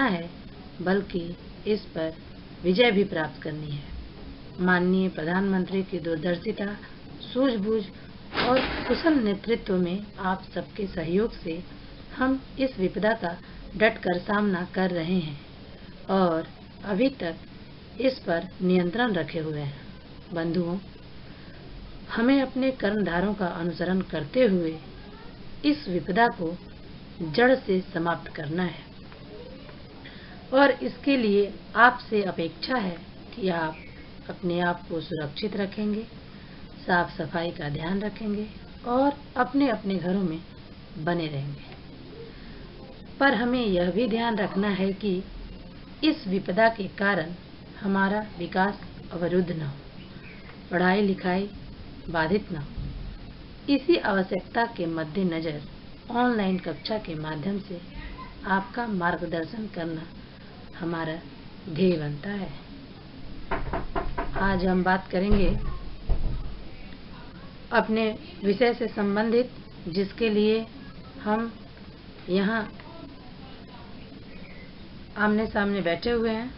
है बल्कि इस पर विजय भी प्राप्त करनी है। माननीय प्रधानमंत्री की दूरदर्शिता, सूझबूझ और कुशल नेतृत्व में आप सबके सहयोग से हम इस विपदा का डटकर सामना कर रहे हैं और अभी तक इस पर नियंत्रण रखे हुए हैं। बंधुओं, हमें अपने कर्मधारों का अनुसरण करते हुए इस विपदा को जड़ से समाप्त करना है और इसके लिए आपसे अपेक्षा है कि आप अपने आप को सुरक्षित रखेंगे, साफ सफाई का ध्यान रखेंगे और अपने अपने घरों में बने रहेंगे। पर हमें यह भी ध्यान रखना है कि इस विपदा के कारण हमारा विकास अवरुद्ध न हो, पढ़ाई लिखाई बाधित न हो। इसी आवश्यकता के मद्देनजर ऑनलाइन कक्षा के माध्यम से आपका मार्गदर्शन करना हमारा ध्येय बनता है। आज हम बात करेंगे अपने विषय से संबंधित, जिसके लिए हम यहाँ आमने सामने बैठे हुए हैं।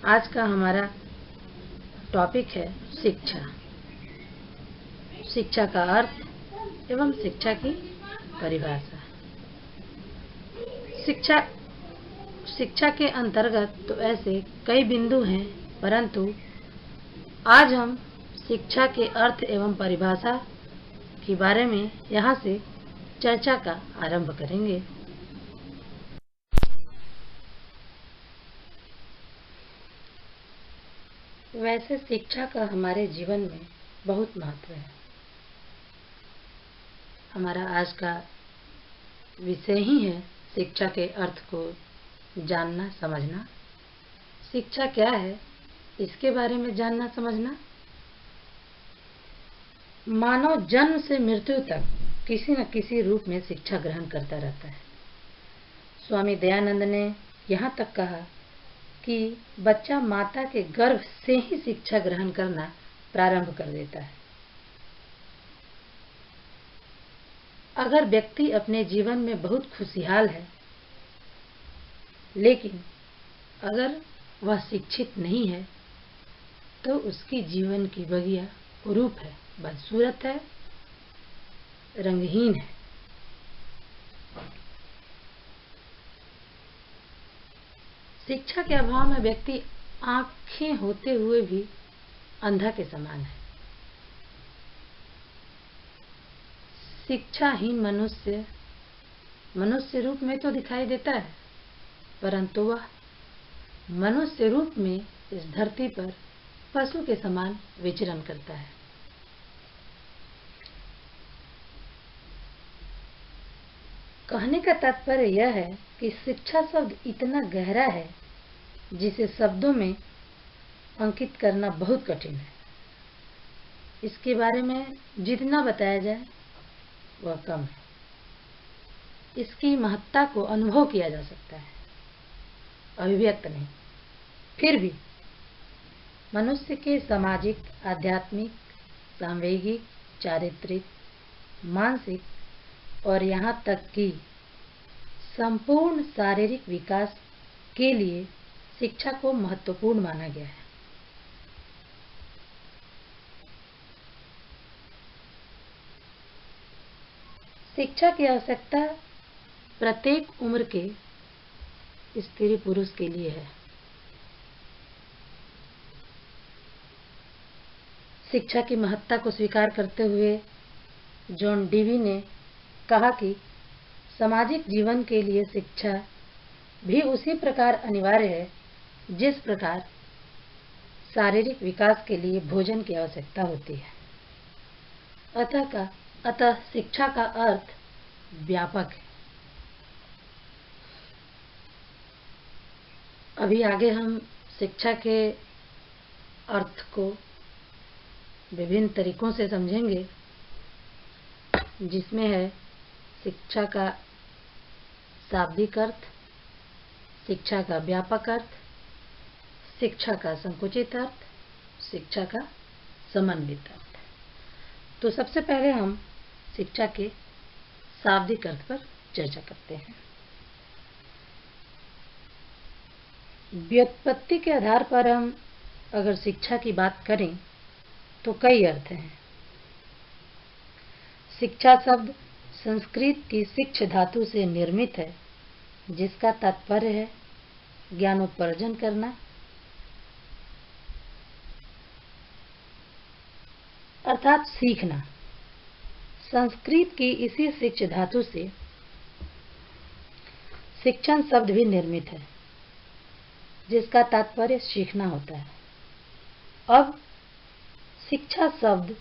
आज का हमारा टॉपिक है शिक्षा, शिक्षा का अर्थ एवं शिक्षा की परिभाषा। शिक्षा के अंतर्गत तो ऐसे कई बिंदु हैं, परंतु आज हम शिक्षा के अर्थ एवं परिभाषा के बारे में यहाँ से चर्चा का आरंभ करेंगे। वैसे शिक्षा का हमारे जीवन में बहुत महत्व है। हमारा आज का विषय ही है शिक्षा के अर्थ को जानना समझना। शिक्षा क्या है, इसके बारे में जानना समझना। मानव जन्म से मृत्यु तक किसी न किसी रूप में शिक्षा ग्रहण करता रहता है। स्वामी दयानंद ने यहाँ तक कहा कि बच्चा माता के गर्भ से ही शिक्षा ग्रहण करना प्रारंभ कर देता है। अगर व्यक्ति अपने जीवन में बहुत खुशहाल है, लेकिन अगर वह शिक्षित नहीं है, तो उसकी जीवन की बगिया कुरूप है, बदसूरत है, रंगहीन है। शिक्षा के अभाव में व्यक्ति आंखें होते हुए भी अंधा के समान है। शिक्षाहीन मनुष्य रूप में तो दिखाई देता है, परंतु वह मनुष्य रूप में इस धरती पर पशु के समान विचरण करता है। कहने का तात्पर्य यह है कि शिक्षा शब्द इतना गहरा है जिसे शब्दों में अंकित करना बहुत कठिन है। इसके बारे में जितना बताया जाए वह कम है। इसकी महत्ता को अनुभव किया जा सकता है, अभिव्यक्त नहीं। फिर भी मनुष्य के सामाजिक, आध्यात्मिक, सांवेगिक, चारित्रिक, मानसिक और यहाँ तक कि संपूर्ण शारीरिक विकास के लिए शिक्षा को महत्वपूर्ण माना गया है। शिक्षा की आवश्यकता प्रत्येक उम्र के स्त्री पुरुष के लिए है। शिक्षा की महत्ता को स्वीकार करते हुए जॉन डीवी ने कहा कि सामाजिक जीवन के लिए शिक्षा भी उसी प्रकार अनिवार्य है जिस प्रकार शारीरिक विकास के लिए भोजन की आवश्यकता होती है। अतः शिक्षा का अर्थ व्यापक है। अभी आगे हम शिक्षा के अर्थ को विभिन्न तरीकों से समझेंगे, जिसमें है शिक्षा का शाब्दिक अर्थ, शिक्षा का व्यापक अर्थ, शिक्षा का संकुचित अर्थ, शिक्षा का समन्वित अर्थ। तो सबसे पहले हम शिक्षा के शाब्दिक अर्थ पर चर्चा करते हैं। व्युत्पत्ति के आधार पर हम अगर शिक्षा की बात करें तो कई अर्थ हैं। शिक्षा शब्द संस्कृत की शिक्ष धातु से निर्मित है, जिसका तात्पर्य है ज्ञानोपार्जन करना, अर्थात सीखना। संस्कृत की इसी शिक्ष धातु से शिक्षण शब्द भी निर्मित है, जिसका तात्पर्य सीखना होता है। अब शिक्षा शब्द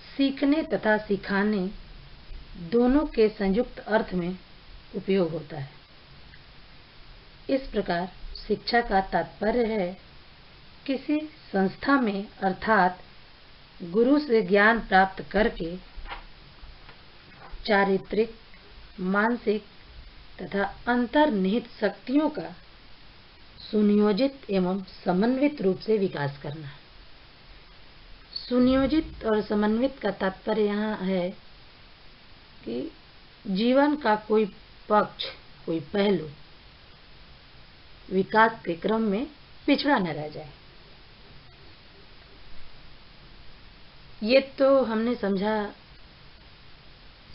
सीखने तथा सिखाने दोनों के संयुक्त अर्थ में उपयोग होता है। इस प्रकार शिक्षा का तात्पर्य है किसी संस्था में अर्थात गुरु से ज्ञान प्राप्त करके चारित्रिक, मानसिक तथा अंतर्निहित शक्तियों का सुनियोजित एवं समन्वित रूप से विकास करना। सुनियोजित और समन्वित का तात्पर्य यहाँ है कि जीवन का कोई पक्ष, कोई पहलू विकास के क्रम में पिछड़ा न रह जाए। ये तो हमने समझा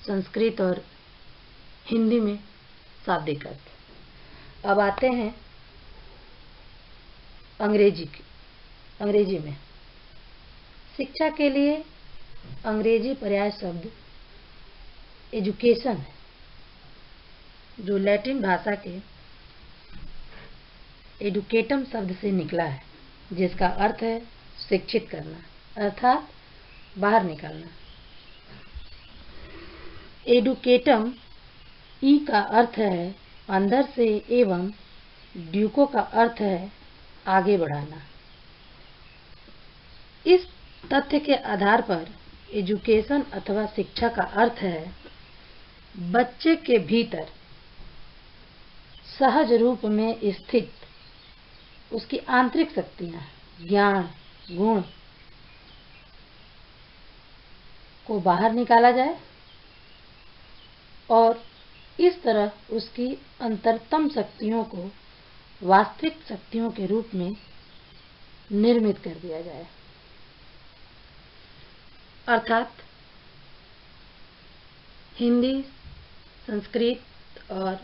संस्कृत और हिंदी में शाब्दिक अर्थ। अब आते हैं अंग्रेजी में। शिक्षा के लिए अंग्रेजी पर्याय शब्द एजुकेशन है, जो लैटिन भाषा के एडुकेटम शब्द से निकला है, जिसका अर्थ है शिक्षित करना, अर्थात बाहर निकालना। एडुकेटम ई का अर्थ है अंदर से एवं ड्यूको का अर्थ है आगे बढ़ाना। इस तथ्य के आधार पर एजुकेशन अथवा शिक्षा का अर्थ है बच्चे के भीतर सहज रूप में स्थित उसकी आंतरिक शक्तियां, ज्ञान, गुण को बाहर निकाला जाए और इस तरह उसकी अंतरतम शक्तियों को वास्तविक शक्तियों के रूप में निर्मित कर दिया जाए। अर्थात हिंदी, संस्कृत और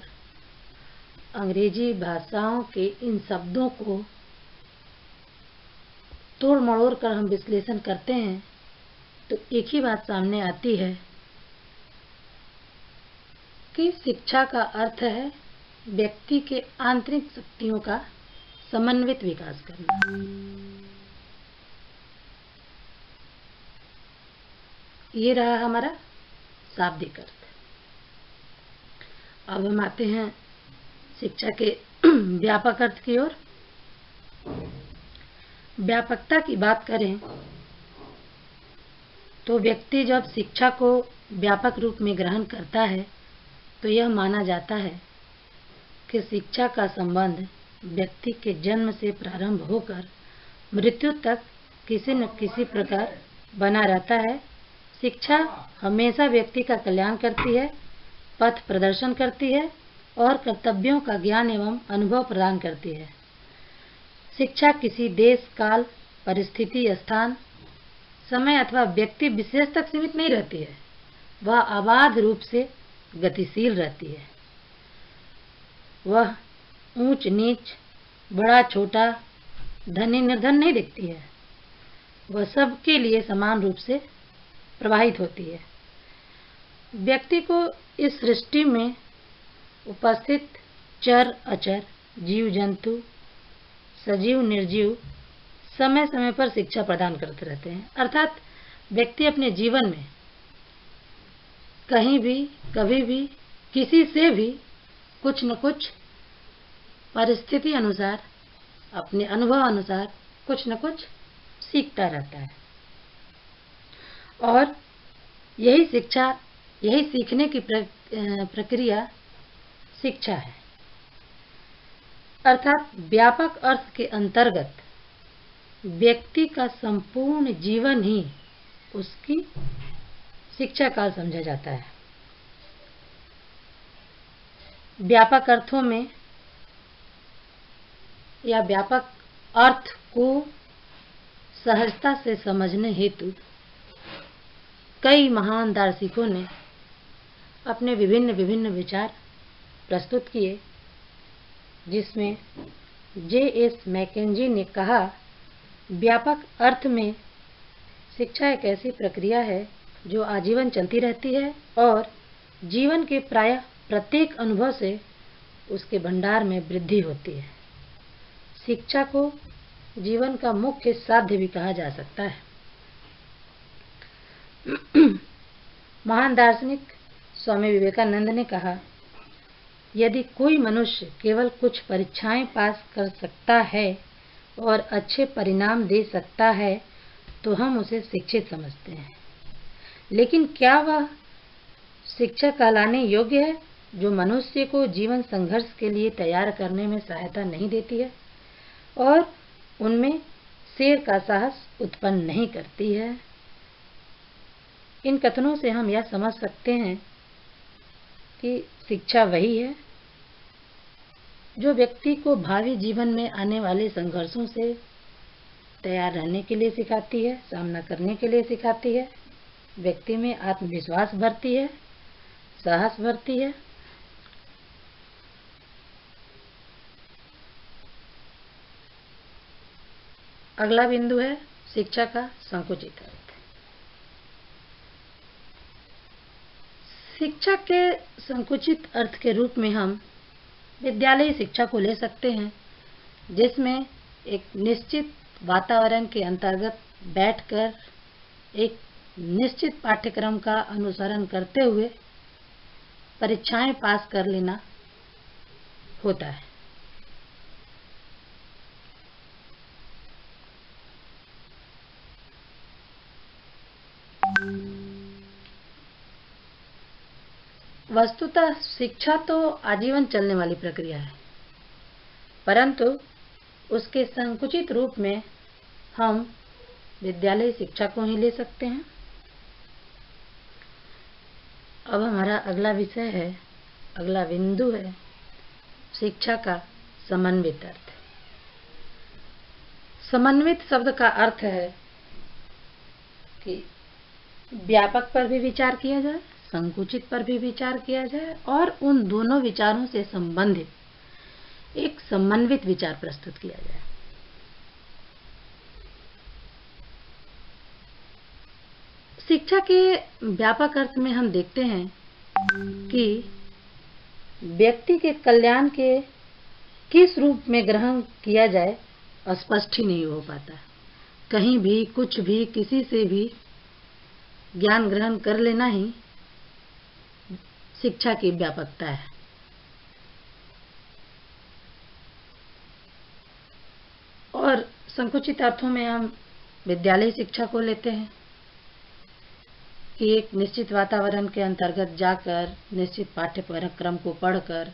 अंग्रेजी भाषाओं के इन शब्दों को तोड़ मड़ोड़ कर हम विश्लेषण करते हैं तो एक ही बात सामने आती है कि शिक्षा का अर्थ है व्यक्ति के आंतरिक शक्तियों का समन्वित विकास करना। ये रहा हमारा शाब्दिक अर्थ। अब हम आते हैं शिक्षा के व्यापक अर्थ की ओर। व्यापकता की बात करें तो व्यक्ति जब शिक्षा को व्यापक रूप में ग्रहण करता है तो यह माना जाता है कि शिक्षा का संबंध व्यक्ति के जन्म से प्रारंभ होकर मृत्यु तक किसी न किसी प्रकार बना रहता है। शिक्षा हमेशा व्यक्ति का कल्याण करती है, पथ प्रदर्शन करती है और कर्तव्यों का ज्ञान एवं अनुभव प्रदान करती है। शिक्षा किसी देश, काल, परिस्थिति, स्थान, समय अथवा व्यक्ति विशेष तक सीमित नहीं रहती है। वह अबाध रूप से गतिशील रहती है। वह ऊंच नीच, बड़ा छोटा, धनी निर्धन नहीं दिखती है। वह सबके लिए समान रूप से प्रवाहित होती है। व्यक्ति को इस सृष्टि में उपस्थित चर अचर, जीव जंतु, सजीव निर्जीव समय समय पर शिक्षा प्रदान करते रहते हैं। अर्थात व्यक्ति अपने जीवन में कहीं भी, कभी भी, किसी से भी कुछ न कुछ परिस्थिति अनुसार, अपने अनुभव अनुसार कुछ न कुछ सीखता रहता है और यही सीखने की प्रक्रिया शिक्षा है। अर्थात व्यापक अर्थ के अंतर्गत व्यक्ति का संपूर्ण जीवन ही उसकी शिक्षा काल समझा जाता है। व्यापक अर्थों में या व्यापक अर्थ को सहजता से समझने हेतु कई महान दार्शनिकों ने अपने विभिन्न विभिन्न विचार प्रस्तुत किए, जिसमें J.S. मैकेंजी ने कहा, व्यापक अर्थ में शिक्षा एक ऐसी प्रक्रिया है जो आजीवन चलती रहती है और जीवन के प्रायः प्रत्येक अनुभव से उसके भंडार में वृद्धि होती है। शिक्षा को जीवन का मुख्य साध्य भी कहा जा सकता है। महान दार्शनिक स्वामी विवेकानंद ने कहा, यदि कोई मनुष्य केवल कुछ परीक्षाएं पास कर सकता है और अच्छे परिणाम दे सकता है तो हम उसे शिक्षित समझते हैं। लेकिन क्या वह शिक्षा कहलाने योग्य है जो मनुष्य को जीवन संघर्ष के लिए तैयार करने में सहायता नहीं देती है और उनमें शेर का साहस उत्पन्न नहीं करती है? इन कथनों से हम यह समझ सकते हैं कि शिक्षा वही है जो व्यक्ति को भावी जीवन में आने वाले संघर्षों से तैयार रहने के लिए सिखाती है, सामना करने के लिए सिखाती है, व्यक्ति में आत्मविश्वास भरती है, साहस भरती है। अगला बिंदु है शिक्षा का संकुचित अर्थ। शिक्षा के संकुचित अर्थ के रूप में हम विद्यालयी शिक्षा को ले सकते हैं, जिसमें एक निश्चित वातावरण के अंतर्गत बैठकर एक निश्चित पाठ्यक्रम का अनुसरण करते हुए परीक्षाएं पास कर लेना होता है। वस्तुतः शिक्षा तो आजीवन चलने वाली प्रक्रिया है, परंतु उसके संकुचित रूप में हम विद्यालय शिक्षा को ही ले सकते हैं। अब हमारा अगला विषय है, अगला बिंदु है शिक्षा का समन्वित अर्थ। समन्वित शब्द का अर्थ है कि व्यापक पर भी विचार किया जाए, संकुचित पर भी विचार किया जाए और उन दोनों विचारों से संबंधित एक समन्वित विचार प्रस्तुत किया जाए। शिक्षा के व्यापक अर्थ में हम देखते हैं कि व्यक्ति के कल्याण के किस रूप में ग्रहण किया जाए स्पष्ट ही नहीं हो पाता। कहीं भी कुछ भी किसी से भी ज्ञान ग्रहण कर लेना ही शिक्षा की व्यापकता है। और संकुचित अर्थों में हम विद्यालय शिक्षा को लेते हैं कि एक निश्चित वातावरण के अंतर्गत जाकर निश्चित पाठ्यक्रम को पढ़कर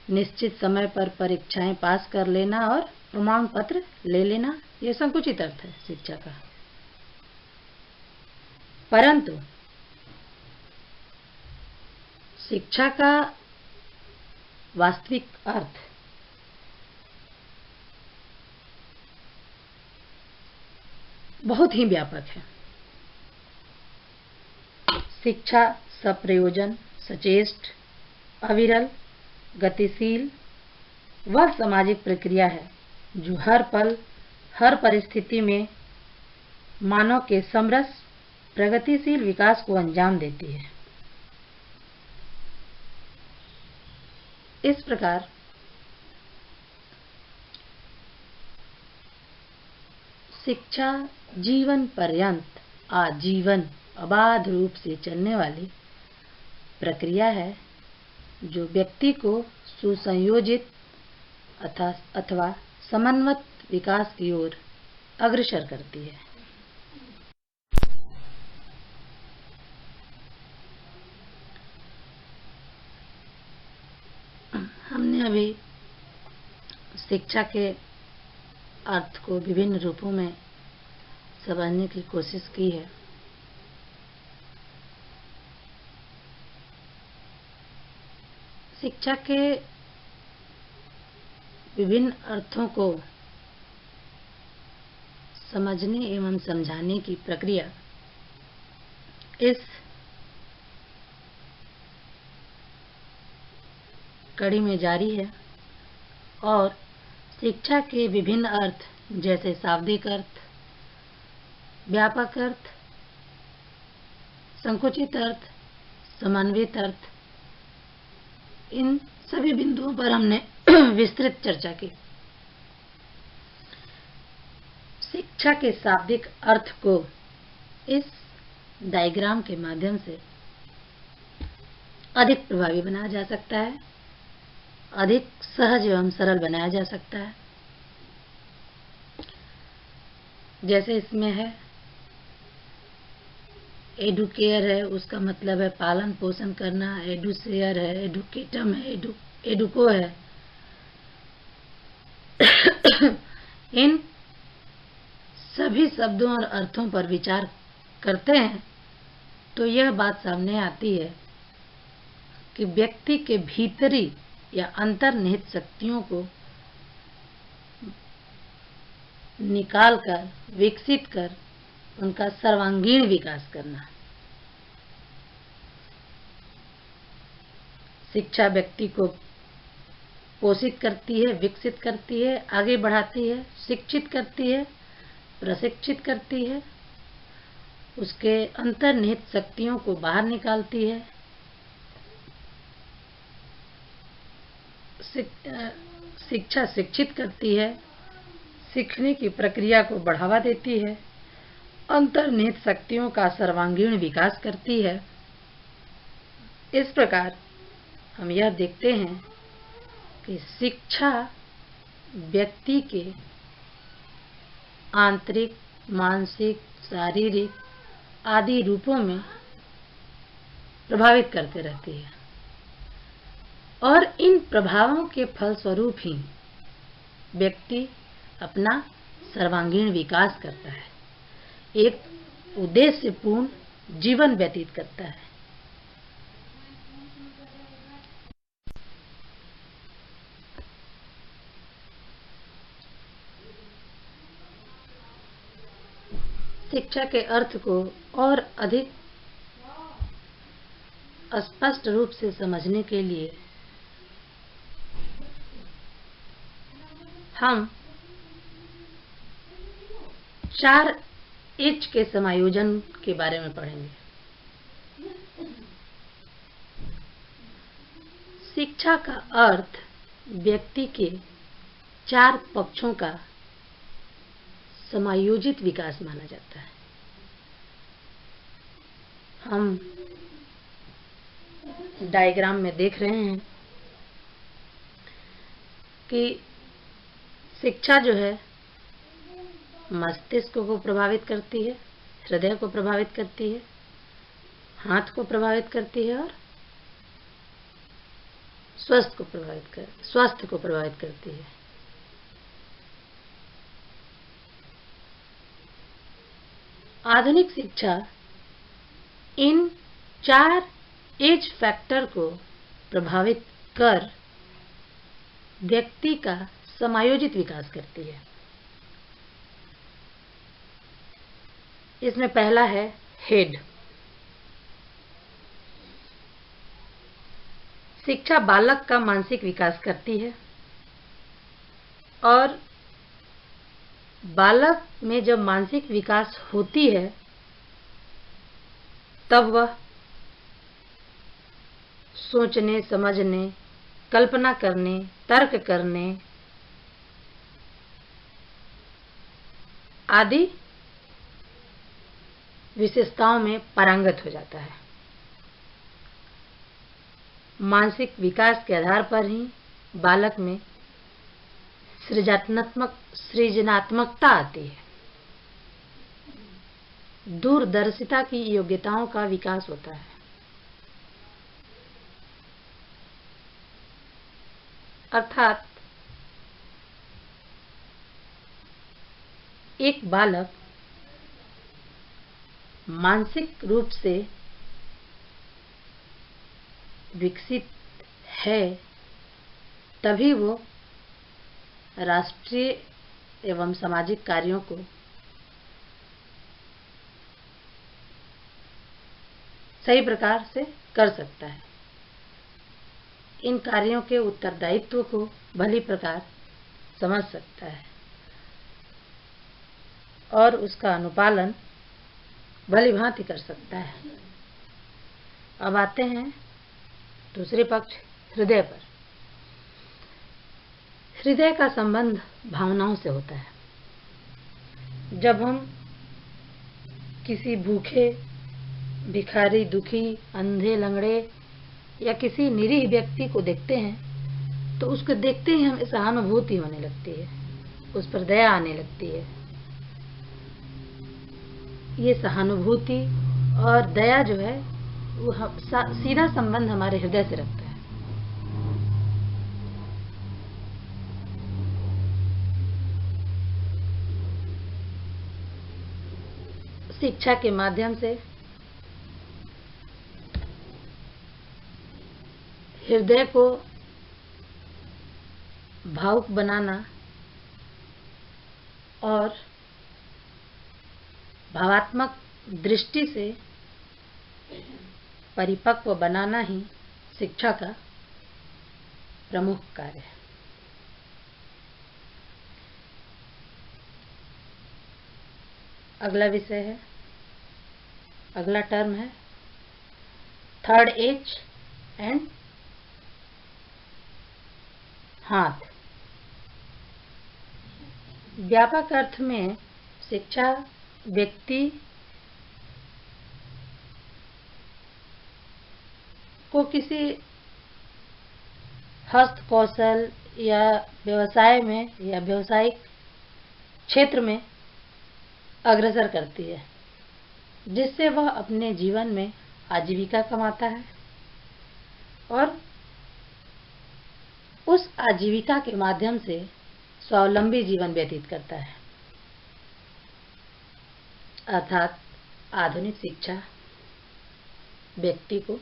निश्चित समय पर परीक्षाएं पास कर लेना और प्रमाण पत्र ले लेना, यह संकुचित अर्थ है शिक्षा का। परंतु शिक्षा का वास्तविक अर्थ बहुत ही व्यापक है। शिक्षा सप्रयोजन, सचेष्ट, अविरल, गतिशील वह सामाजिक प्रक्रिया है जो हर पल हर परिस्थिति में मानव के समरस प्रगतिशील विकास को अंजाम देती है। इस प्रकार शिक्षा जीवन पर्यंत आजीवन अबाध रूप से चलने वाली प्रक्रिया है जो व्यक्ति को सुसंयोजित अथवा समन्वित विकास की ओर अग्रसर करती है। हमने अभी शिक्षा के अर्थ को विभिन्न रूपों में समझने की कोशिश की है। शिक्षा के विभिन्न अर्थों को समझने एवं समझाने की प्रक्रिया इस कड़ी में जारी है और शिक्षा के विभिन्न अर्थ जैसे शाब्दिक अर्थ, व्यापक अर्थ, संकुचित अर्थ, समन्वित अर्थ, इन सभी बिंदुओं पर हमने विस्तृत चर्चा की। शिक्षा के शाब्दिक अर्थ को इस डायग्राम के माध्यम से अधिक प्रभावी बनाया जा सकता है, अधिक सहज एवं सरल बनाया जा सकता है। जैसे इसमें है एडुकेयर है, उसका मतलब है पालन पोषण करना, एडुसेयर है, एडुकेटम है, एडुको है। इन सभी शब्दों और अर्थों पर विचार करते हैं तो यह बात सामने आती है कि व्यक्ति के भीतरी या अंतर्निहित शक्तियों को निकालकर, विकसित कर उनका सर्वांगीण विकास करना। शिक्षा व्यक्ति को पोषित करती है, विकसित करती है, आगे बढ़ाती है, शिक्षित करती है, प्रशिक्षित करती है, उसके अंतर्निहित शक्तियों को बाहर निकालती है, शिक्षा शिक्षित करती है, सीखने की प्रक्रिया को बढ़ावा देती है, अंतर्निहित शक्तियों का सर्वांगीण विकास करती है। इस प्रकार हम यह देखते हैं कि शिक्षा व्यक्ति के आंतरिक, मानसिक, शारीरिक आदि रूपों में प्रभावित करते रहती है और इन प्रभावों के फलस्वरूप ही व्यक्ति अपना सर्वांगीण विकास करता है, एक उद्देश्यपूर्ण जीवन व्यतीत करता है। शिक्षा के अर्थ को और अधिक स्पष्ट रूप से समझने के लिए हम 4 H के समायोजन के बारे में पढ़ेंगे। शिक्षा का अर्थ व्यक्ति के 4 पक्षों का समायोजित विकास माना जाता है। हम डायग्राम में देख रहे हैं कि शिक्षा जो है मस्तिष्क को प्रभावित करती है, हृदय को प्रभावित करती है, हाथ को प्रभावित करती है और स्वास्थ्य को प्रभावित करती है। आधुनिक शिक्षा इन 4 एज फैक्टर को प्रभावित कर व्यक्ति का समायोजित विकास करती है। इसमें पहला है हेड। शिक्षा बालक का मानसिक विकास करती है और बालक में जब मानसिक विकास होती है तब वह सोचने, समझने, कल्पना करने, तर्क करने आदि विशेषताओं में पारंगत हो जाता है। मानसिक विकास के आधार पर ही बालक में सृजनात्मकता आती है, दूरदर्शिता की योग्यताओं का विकास होता है। अर्थात एक बालक मानसिक रूप से विकसित है तभी वो राष्ट्रीय एवं सामाजिक कार्यों को सही प्रकार से कर सकता है। इन कार्यों के उत्तरदायित्व को भली प्रकार समझ सकता है और उसका अनुपालन भली भांति कर सकता है। अब आते हैं दूसरे पक्ष हृदय पर। हृदय का संबंध भावनाओं से होता है। जब हम किसी भूखे, भिखारी, दुखी, अंधे, लंगड़े या किसी निरीह व्यक्ति को देखते हैं तो उसको देखते ही हमें सहानुभूति होने लगती है, उस पर दया आने लगती है। ये सहानुभूति और दया जो है वो सीधा संबंध हमारे हृदय से रखता है। शिक्षा के माध्यम से हृदय को भावुक बनाना और भावात्मक दृष्टि से परिपक्व बनाना ही शिक्षा का प्रमुख कार्य है। अगला विषय है, अगला टर्म है थर्ड एज एंड हाथ। व्यापक अर्थ में शिक्षा व्यक्ति को किसी हस्त कौशल या व्यवसाय में या व्यवसायिक क्षेत्र में अग्रसर करती है, जिससे वह अपने जीवन में आजीविका कमाता है और उस आजीविका के माध्यम से स्वावलंबी जीवन व्यतीत करता है। अर्थात आधुनिक शिक्षा व्यक्ति को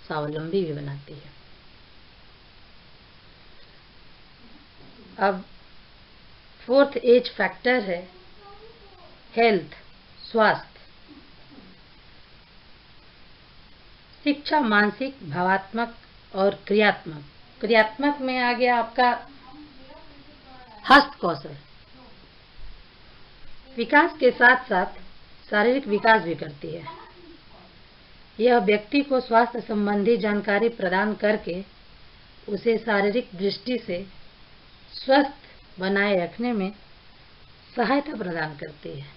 स्वावलंबी भी बनाती है। अब फोर्थ एज फैक्टर है हेल्थ, स्वास्थ्य। शिक्षा मानसिक, भावात्मक और क्रियात्मक में आ गया आपका हस्त कौशल। विकास के साथ साथ शारीरिक विकास भी करती है। यह व्यक्ति को स्वास्थ्य संबंधी जानकारी प्रदान करके उसे शारीरिक दृष्टि से स्वस्थ बनाए रखने में सहायता प्रदान करती है।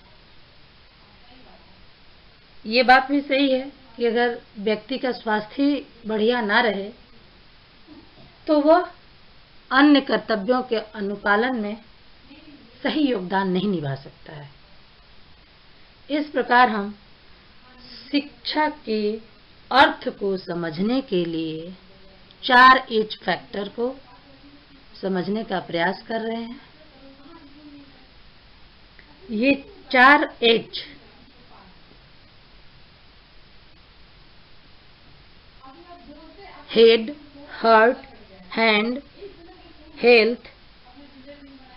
ये बात भी सही है कि अगर व्यक्ति का स्वास्थ्य ही बढ़िया ना रहे तो वह अन्य कर्तव्यों के अनुपालन में सही योगदान नहीं निभा सकता है। इस प्रकार हम शिक्षा के अर्थ को समझने के लिए 4 एज फैक्टर को समझने का प्रयास कर रहे हैं। ये 4 as head, heart, hand, health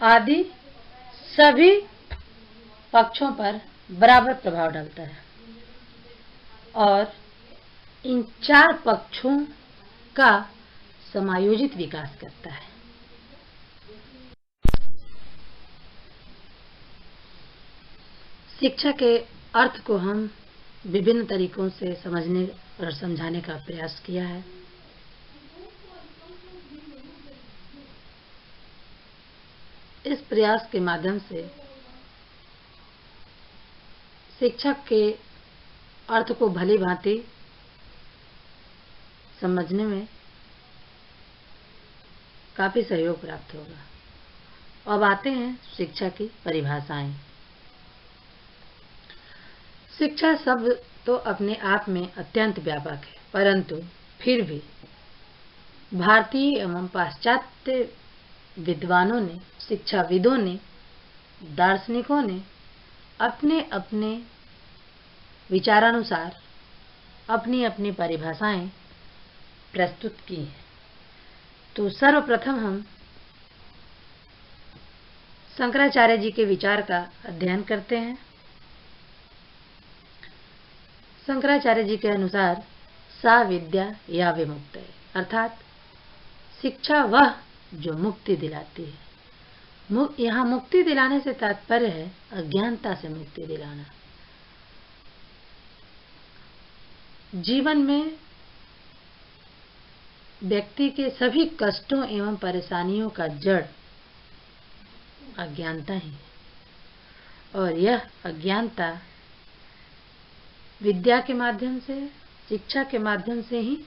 आदि सभी पक्षों पर बराबर प्रभाव डालता है और इन 4 पक्षों का समायोजित विकास करता है। शिक्षा के अर्थ को हम विभिन्न तरीकों से समझने और समझाने का प्रयास किया है। इस प्रयास के माध्यम से शिक्षक के अर्थ को भली भांति समझने में काफी सहयोग प्राप्त होगा। अब आते हैं शिक्षा की परिभाषाएं। शिक्षा शब्द तो अपने आप में अत्यंत व्यापक है, परंतु फिर भी भारतीय एवं पाश्चात्य विद्वानों ने, शिक्षाविदों ने, दार्शनिकों ने अपने अपने विचारानुसार अपनी अपनी परिभाषाएं प्रस्तुत की हैं। तो सर्वप्रथम हम शंकराचार्य जी के विचार का अध्ययन करते हैं। शंकराचार्य जी के अनुसार सा विद्या या विमुक्त है, अर्थात शिक्षा वह जो मुक्ति दिलाती है। यहाँ मुक्ति दिलाने से तात्पर्य है अज्ञानता से मुक्ति दिलाना। जीवन में व्यक्ति के सभी कष्टों एवं परेशानियों का जड़ अज्ञानता ही है, और यह अज्ञानता विद्या के माध्यम से, शिक्षा के माध्यम से ही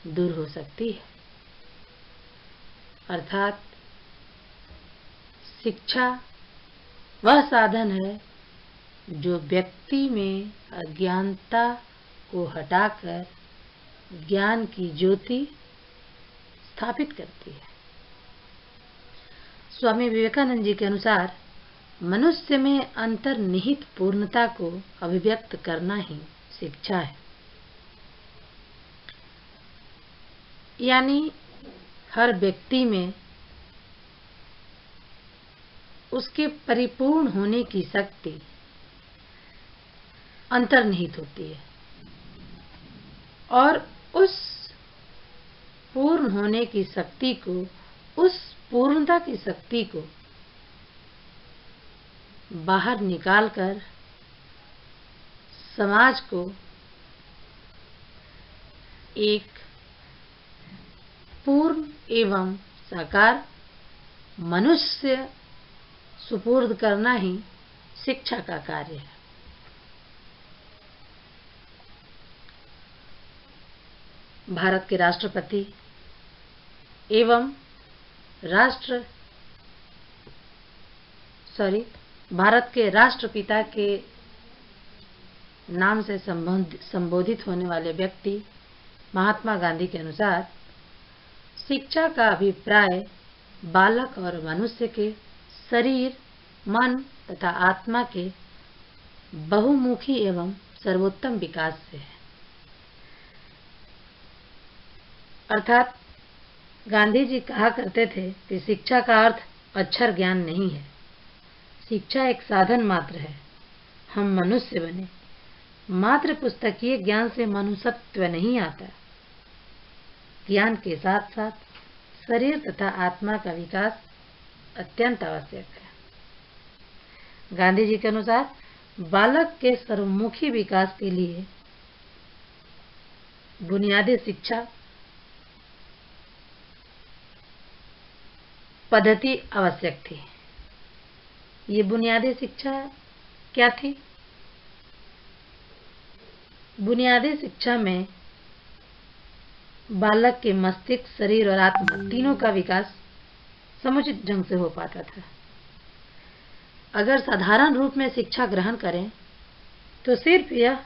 दूर हो सकती है। अर्थात शिक्षा वह साधन है जो व्यक्ति में अज्ञानता को हटाकर ज्ञान की ज्योति स्थापित करती है। स्वामी विवेकानंद जी के अनुसार मनुष्य में अंतर्निहित पूर्णता को अभिव्यक्त करना ही शिक्षा है। यानी हर व्यक्ति में उसके परिपूर्ण होने की शक्ति अंतर्निहित होती है, और उस पूर्ण होने की शक्ति को, उस पूर्णता की शक्ति को बाहर निकालकर समाज को एक पूर्ण एवं साकार मनुष्य सुपुर्द करना ही शिक्षा का कार्य है। भारत के राष्ट्रपति एवं भारत के राष्ट्रपिता के नाम से संबोधित होने वाले व्यक्ति महात्मा गांधी के अनुसार शिक्षा का अभिप्राय बालक और मनुष्य के शरीर, मन तथा आत्मा के बहुमुखी एवं सर्वोत्तम विकास से है। अर्थात गांधी जी कहा करते थे कि शिक्षा का अर्थ अक्षर ज्ञान नहीं है, शिक्षा एक साधन मात्र है। हम मनुष्य बने, मात्र पुस्तकीय ज्ञान से मनुष्यत्व नहीं आता। ज्ञान के साथ साथ शरीर तथा आत्मा का विकास अत्यंत आवश्यक है। गांधी जी के अनुसार बालक के सर्वमुखी विकास के लिए बुनियादी शिक्षा पद्धति आवश्यक थी। ये बुनियादी शिक्षा क्या थी? बुनियादी शिक्षा में बालक के मस्तिष्क, शरीर और आत्मा तीनों का विकास समुचित ढंग से हो पाता था। अगर साधारण रूप में शिक्षा ग्रहण करें तो सिर्फ यह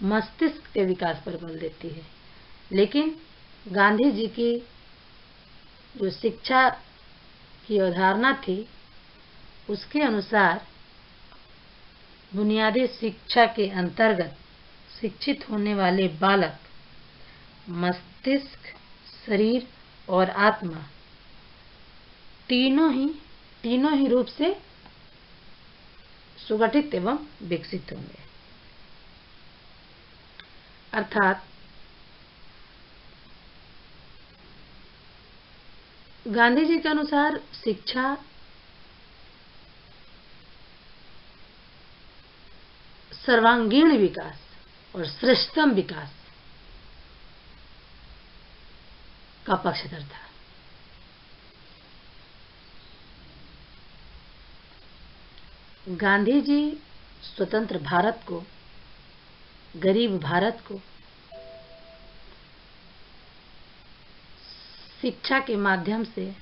मस्तिष्क के विकास पर बल देती है, लेकिन गांधी जी की जो शिक्षा की अवधारणा थी उसके अनुसार बुनियादी शिक्षा के अंतर्गत शिक्षित होने वाले बालक मस्तिष्क, शरीर और आत्मा तीनों ही रूप से सुगठित एवं विकसित होंगे। अर्थात गांधी जी के अनुसार शिक्षा सर्वांगीण विकास और श्रेष्ठतम विकास का पक्षधर था। गांधी जी स्वतंत्र भारत को, गरीब भारत को शिक्षा के माध्यम से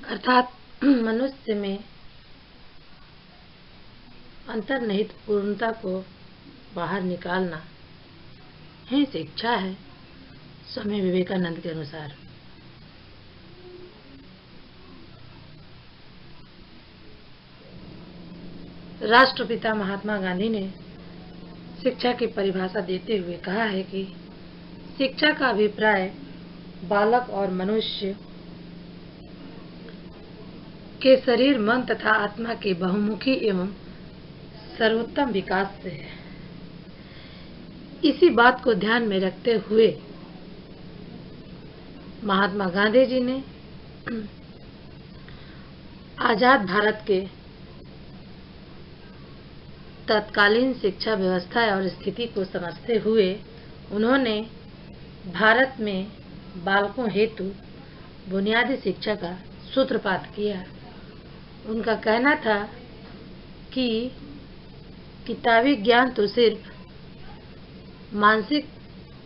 अर्थात मनुष्य में अंतर्निहित पूर्णता को बाहर निकालना ही शिक्षा है, स्वामी विवेकानंद के अनुसार। राष्ट्रपिता महात्मा गांधी ने शिक्षा की परिभाषा देते हुए कहा है कि शिक्षा का अभिप्राय बालक और मनुष्य के शरीर, मन तथा आत्मा के बहुमुखी एवं सर्वोत्तम विकास से है। इसी बात को ध्यान में रखते हुए महात्मा गांधी जी ने आजाद भारत के तत्कालीन शिक्षा व्यवस्था और स्थिति को समझते हुए उन्होंने भारत में बालकों हेतु बुनियादी शिक्षा का सूत्रपात किया। उनका कहना था कि किताबी ज्ञान तो सिर्फ मानसिक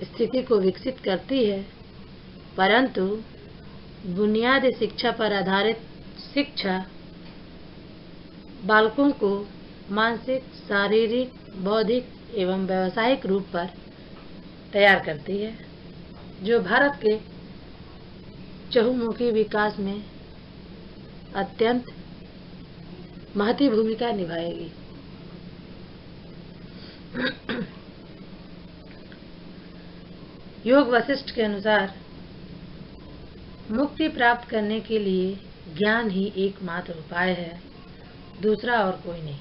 स्थिति को विकसित करती है, परंतु बुनियादी शिक्षा पर आधारित शिक्षा बालकों को मानसिक, शारीरिक, बौद्धिक एवं व्यावसायिक रूप पर तैयार करती है, जो भारत के चहुमुखी विकास में अत्यंत महती भूमिका निभाएगी। योग वशिष्ठ के अनुसार मुक्ति प्राप्त करने के लिए ज्ञान ही एकमात्र उपाय है, दूसरा और कोई नहीं।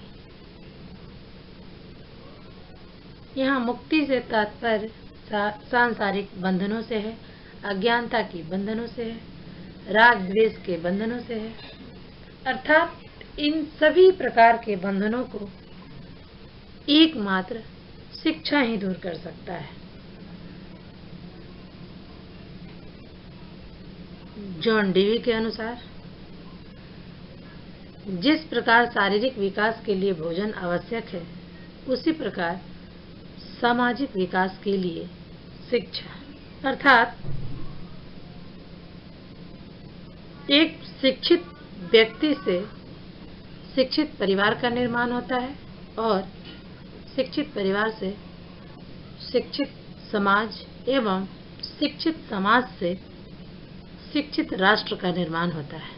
यहाँ मुक्ति से तात्पर्य सांसारिक बंधनों से है, अज्ञानता की बंधनों से है, राग द्वेष के बंधनों से है, अर्थात इन सभी प्रकार के बंधनों को एकमात्र शिक्षा ही दूर कर सकता है। जॉन डीवी के अनुसार जिस प्रकार शारीरिक विकास के लिए भोजन आवश्यक है, उसी प्रकार सामाजिक विकास के लिए शिक्षा, अर्थात एक शिक्षित व्यक्ति से शिक्षित परिवार का निर्माण होता है और शिक्षित परिवार से शिक्षित समाज एवं शिक्षित समाज से शिक्षित राष्ट्र का निर्माण होता है।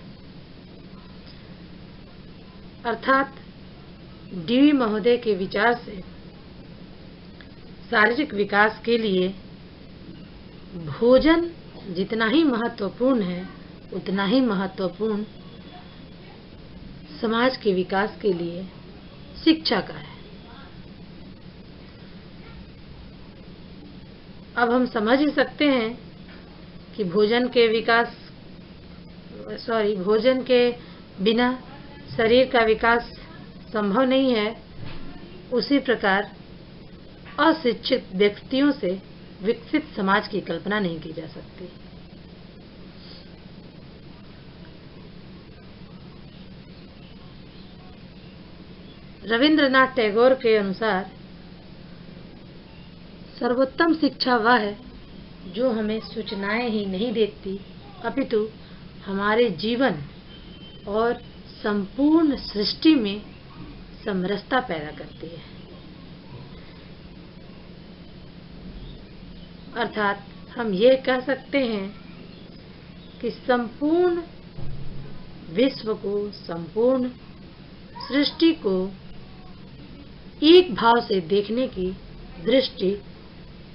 अर्थात डीवी महोदय के विचार से शारीरिक विकास के लिए भोजन जितना ही महत्वपूर्ण है, उतना ही महत्वपूर्ण समाज के विकास के लिए शिक्षा का है। अब हम समझ ही सकते हैं कि भोजन के बिना शरीर का विकास संभव नहीं है। उसी प्रकार अशिक्षित व्यक्तियों से विकसित समाज की कल्पना नहीं की जा सकती। रविंद्रनाथ टैगोर के अनुसार सर्वोत्तम शिक्षा वह है जो हमें सूचनाएं ही नहीं देती, अपितु हमारे जीवन और संपूर्ण सृष्टि में समरसता पैदा करती है। अर्थात हम ये कह सकते हैं कि संपूर्ण विश्व को, संपूर्ण सृष्टि को एक भाव से देखने की दृष्टि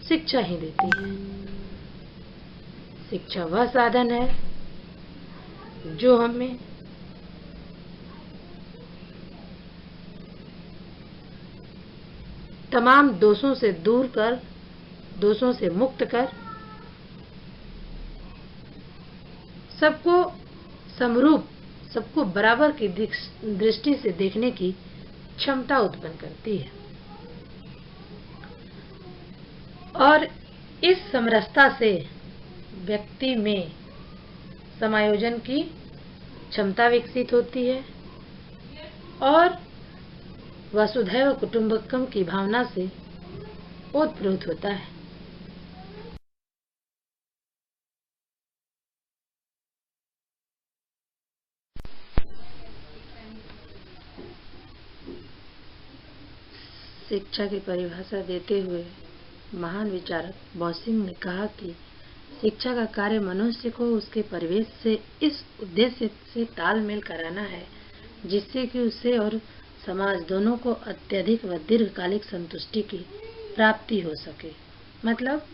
शिक्षा ही देती है। शिक्षा वह साधन है जो हमें तमाम दोषों से दूर कर, दोषों से मुक्त कर, सबको समरूप, सबको बराबर की दृष्टि से देखने की क्षमता उत्पन्न करती है। और इस समरसता से व्यक्ति में समायोजन की क्षमता विकसित होती है और वसुधैव कुटुंबकम की भावना से ओतप्रोत होता है। शिक्षा की परिभाषा देते हुए महान विचारक बॉसिंग ने कहा कि शिक्षा का कार्य मनुष्य को उसके परिवेश से इस उद्देश्य से तालमेल कराना है जिससे कि उसे और समाज दोनों को अत्यधिक व दीर्घकालिक संतुष्टि की प्राप्ति हो सके। मतलब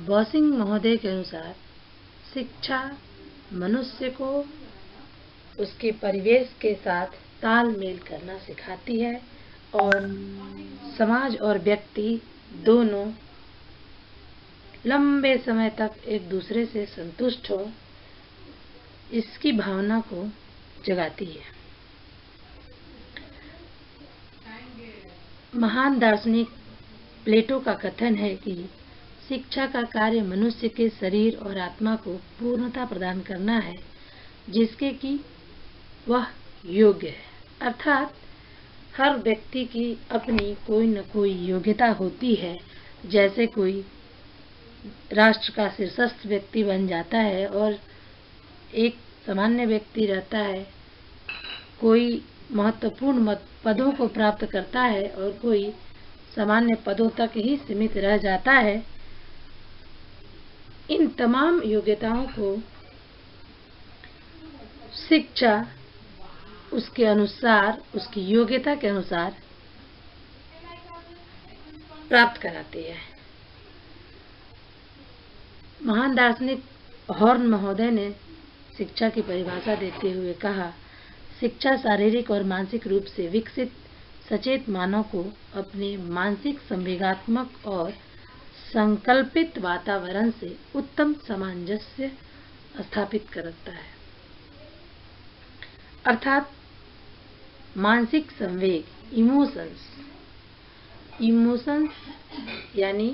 बोसिंग महोदय के अनुसार शिक्षा मनुष्य को उसके परिवेश के साथ तालमेल करना सिखाती है और समाज और व्यक्ति दोनों लंबे समय तक एक दूसरे से संतुष्ट हो, इसकी भावना को जगाती है। महान दार्शनिक प्लेटो का कथन है कि शिक्षा का कार्य मनुष्य के शरीर और आत्मा को पूर्णता प्रदान करना है जिसके कि वह योग्य है। अर्थात हर व्यक्ति की अपनी कोई न कोई योग्यता होती है। जैसे कोई राष्ट्र का शीर्षस्थ व्यक्ति बन जाता है और एक सामान्य व्यक्ति रहता है, कोई महत्वपूर्ण पदों को प्राप्त करता है और कोई सामान्य पदों तक ही सीमित रह जाता है। इन तमाम योग्यताओं को शिक्षा उसके अनुसार, उसकी योग्यता के अनुसार प्राप्त कराती है। महान दार्शनिक हॉर्न महोदय ने शिक्षा की परिभाषा देते हुए कहा, शिक्षा शारीरिक और मानसिक रूप से विकसित सचेत मानव को अपने मानसिक, संवेगात्मक और संकल्पित वातावरण से उत्तम सामंजस्य स्थापित करता है। अर्थात मानसिक संवेग, इमोशंस यानी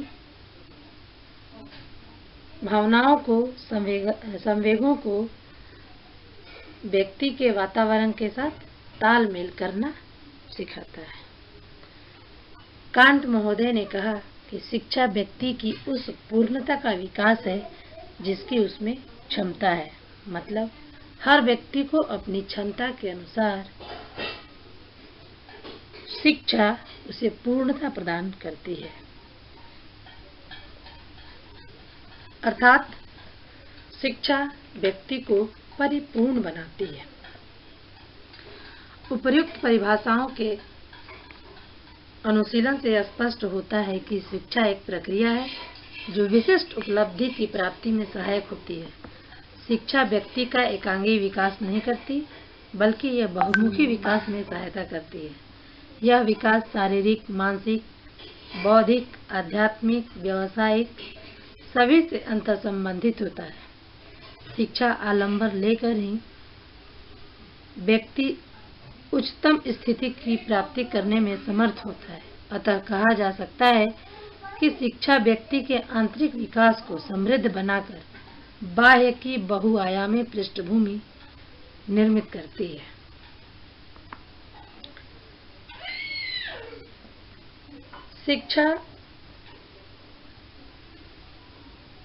भावनाओं को, संवेगों को व्यक्ति के वातावरण के साथ तालमेल करना सिखाता है। कांट महोदय ने कहा कि शिक्षा व्यक्ति की उस पूर्णता का विकास है जिसकी उसमें क्षमता है। मतलब हर व्यक्ति को अपनी क्षमता के अनुसार शिक्षा उसे पूर्णता प्रदान करती है। अर्थात शिक्षा व्यक्ति को परिपूर्ण बनाती है। उपर्युक्त परिभाषाओं के अनुशीलन से स्पष्ट होता है कि शिक्षा एक प्रक्रिया है जो विशिष्ट उपलब्धि की प्राप्ति में सहायक होती है। शिक्षा व्यक्ति का एकांगी विकास नहीं करती, बल्कि यह बहुमुखी विकास में सहायता करती है। यह विकास शारीरिक, मानसिक, बौद्धिक, आध्यात्मिक, व्यावसायिक सभी से अंतर संबंधित होता है। शिक्षा आलंबर लेकर ही व्यक्ति उच्चतम स्थिति की प्राप्ति करने में समर्थ होता है। अतः कहा जा सकता है कि शिक्षा व्यक्ति के आंतरिक विकास को समृद्ध बनाकर बाह्य की बहुआयामी पृष्ठभूमि निर्मित करती है। शिक्षा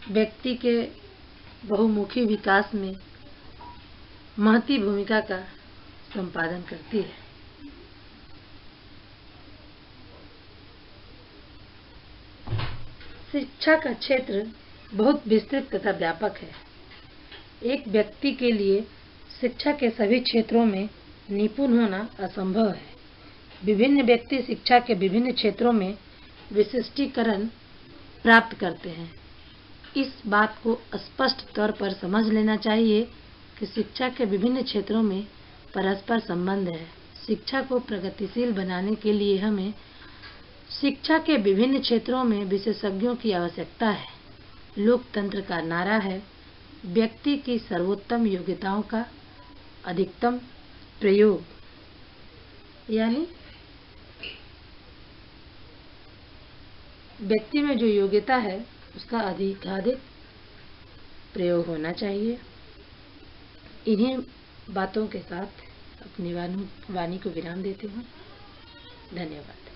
व्यक्ति के बहुमुखी विकास में महती भूमिका का संपादन करती है। शिक्षा का क्षेत्र बहुत विस्तृत तथा व्यापक है। एक व्यक्ति के लिए शिक्षा के सभी क्षेत्रों में निपुण होना असंभव है। विभिन्न व्यक्ति शिक्षा के विभिन्न क्षेत्रों में विशिष्टीकरण प्राप्त करते हैं। इस बात को स्पष्ट तौर पर समझ लेना चाहिए कि शिक्षा के विभिन्न क्षेत्रों में परस्पर संबंध है। शिक्षा को प्रगतिशील बनाने के लिए हमें शिक्षा के विभिन्न क्षेत्रों में विशेषज्ञों की आवश्यकता है। लोकतंत्र का नारा है, व्यक्ति की सर्वोत्तम योग्यताओं का अधिकतम प्रयोग, यानी व्यक्ति में जो योग्यता है उसका अधिकाधिक प्रयोग होना चाहिए। इन्हीं बातों के साथ अपनी वाणी को विराम देती हूँ। धन्यवाद।